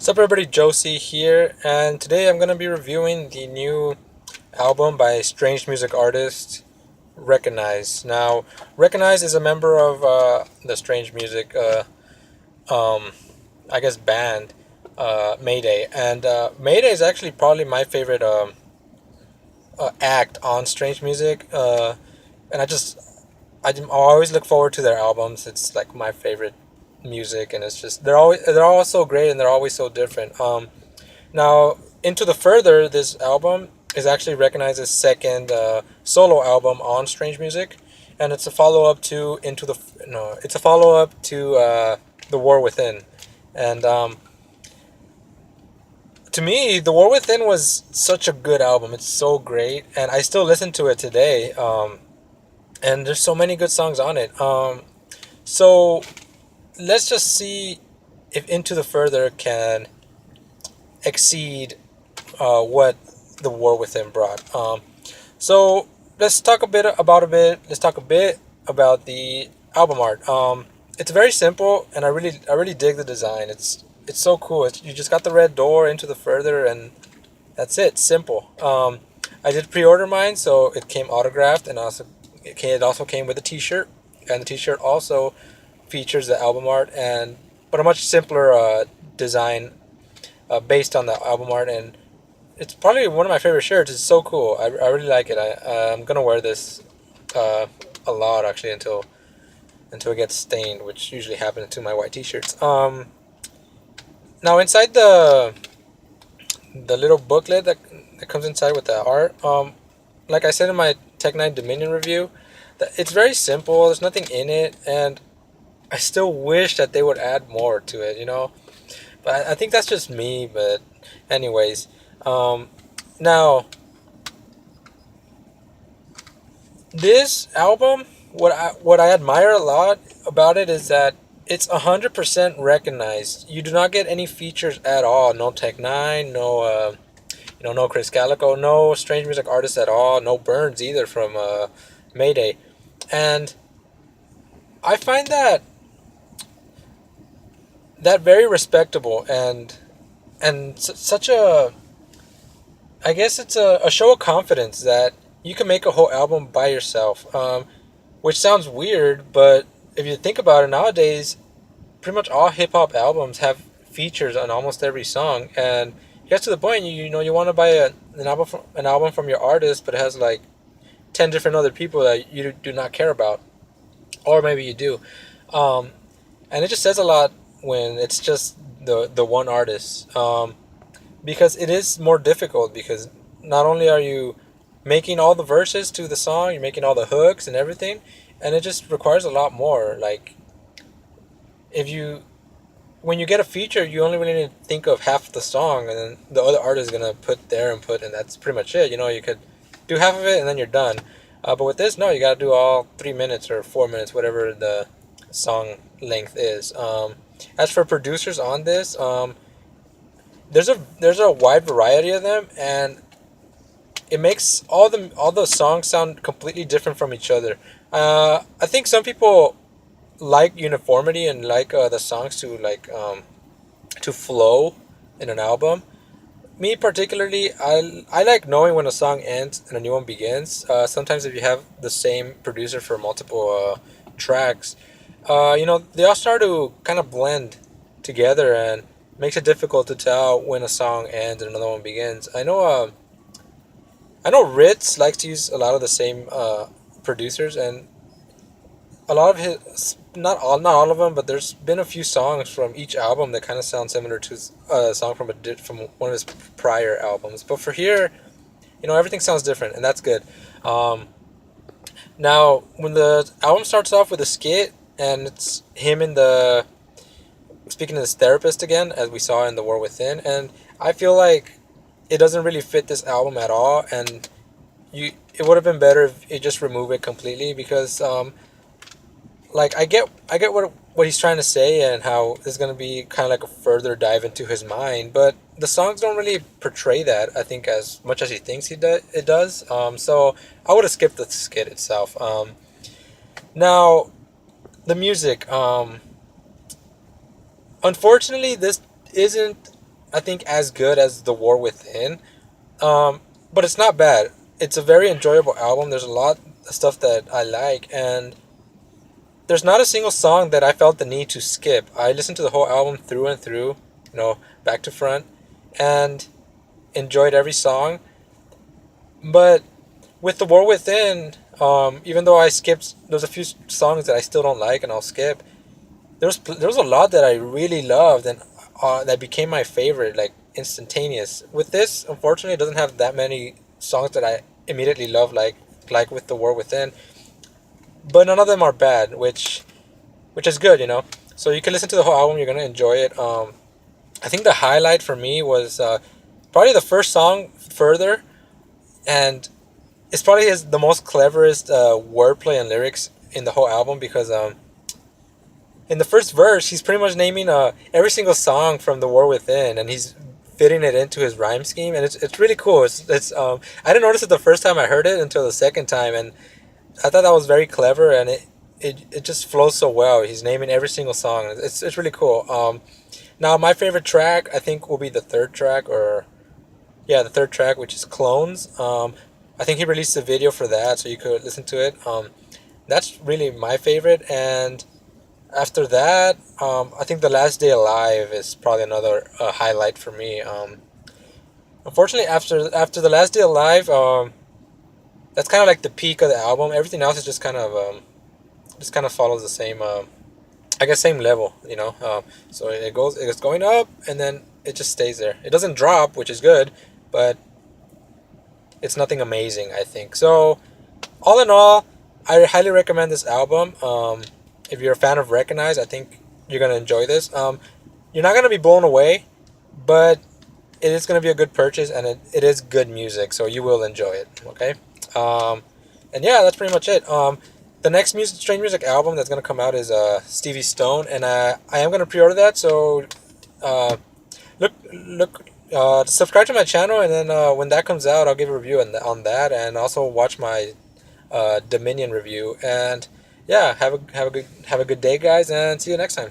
Sup everybody, Josie here, and today I'm gonna be reviewing the new album by strange music artist Wrekonize. Now, Wrekonize is a member of the strange music, um, I guess, band, Mayday, and Mayday is actually probably my favorite act on strange music, and I always look forward to their albums. It's like my favorite music, and it's just they're all so great, and they're always so different. Now, Into the Further, this album is actually recognized as second solo album on Strange Music, and it's a follow up to Into the no, it's a follow up to The War Within, and to me, The War Within was such a good album. It's so great, and I still listen to it today. And there's so many good songs on it. So let's just see if Into the Further can exceed what the War Within brought. So let's talk a bit about a bit. Let's talk a bit about the album art. It's very simple, and I really dig the design. It's so cool. You just got the red door Into the Further, and that's it. Simple. I did pre-order mine, so it came autographed, and it also came with a T-shirt, and the T-shirt also features the album art and but a much simpler design based on the album art, and it's probably one of my favorite shirts. It's so cool. I really like it. I'm gonna wear this uh, a lot actually until it gets stained, which usually happens to my white T-shirts. Now inside the little booklet that comes inside with the art, like I said in my Tech 9 Dominion review, that it's very simple. There's nothing in it, and I still wish that they would add more to it. But I think that's just me. But anyways, um, now this album, what I admire a lot about it is that it's 100% recognized. You do not get any features at all. No Tech Nine, no Chris Calico, no strange music artists at all. No Burns either from Mayday, and I find that very respectable and such a, I guess it's a show of confidence that you can make a whole album by yourself. Which sounds weird, but if you think about it nowadays, pretty much all hip hop albums have features on almost every song, and it gets to the point you want to buy an album from your artist, but it has like 10 different other people that you do not care about, or maybe you do, um, and it just says a lot when it's just the one artist, because it is more difficult because not only are you making all the verses to the song, you're making all the hooks and everything, and it just requires a lot more. Like if you when you get a feature, you only really need to think of half the song, and then the other artist is gonna put their input, and that's pretty much it. You could do half of it, and then you're done. But with this, no, you gotta do all 3 minutes or 4 minutes, whatever the song length is. As for producers on this, there's a wide variety of them, and it makes all the songs sound completely different from each other. I think some people like uniformity and like the songs to flow in an album. Me particularly, I like knowing when a song ends and a new one begins. Sometimes if you have the same producer for multiple tracks, they all start to kind of blend together, and makes it difficult to tell when a song ends and another one begins. I know Ritz likes to use a lot of the same producers, and a lot of his, not all of them, but there's been a few songs from each album that kind of sound similar to a song from one of his prior albums. But for here, everything sounds different, and that's good. Um, Now, when the album starts off with a skit, and it's him in the speaking to this therapist again, as we saw in The War Within, and I feel like it doesn't really fit this album at all, and it would have been better if it just remove it completely, because like I get what he's trying to say, and how it's gonna be kind of like a further dive into his mind, but the songs don't really portray that, I think, as much as he thinks it does. So I would have skipped the skit itself. Now the music. Unfortunately, this isn't I think as good as The War Within, um, but it's not bad. It's a very enjoyable album. There's a lot of stuff that I like, and there's not a single song that I felt the need to skip. I listened to the whole album through and through, back to front, and enjoyed every song. But with The War Within, even though I skipped, there's a few songs that I still don't like, and I'll skip. There was a lot that I really loved, and that became my favorite, like instantaneous. With this, unfortunately, it doesn't have that many songs that I immediately love, like with The War Within. But none of them are bad, which is good, So you can listen to the whole album. You're gonna enjoy it. I think the highlight for me was probably the first song, Further, and it's probably the most cleverest wordplay and lyrics in the whole album because in the first verse he's pretty much naming every single song from The War Within, and he's fitting it into his rhyme scheme, and it's really cool. It's I didn't notice it the first time I heard it until the second time, and I thought that was very clever, and it just flows so well. He's naming every single song. It's really cool. Now my favorite track I think will be the third track, or yeah, the third track, which is Clones. I think he released a video for that, so you could listen to it. That's really my favorite, and after that, I think The Last Day Alive is probably another highlight for me. Unfortunately, after The Last Day Alive, that's kind of like the peak of the album. Everything else is just kind of follows the same, I guess, same level. So it's going up, and then it just stays there. It doesn't drop, which is good, but it's nothing amazing, I think. So, all in all, I highly recommend this album. If you're a fan of Wrekonize, I think you're gonna enjoy this. You're not gonna be blown away, but it is gonna be a good purchase, and it is good music, so you will enjoy it. Okay, and yeah, that's pretty much it. The next Strange Music album that's gonna come out is Stevie Stone, and I am gonna pre-order that. So look, subscribe to my channel, and then when that comes out, I'll give a review on that, and also watch my Dominion review. And yeah, have a good day, guys, and see you next time.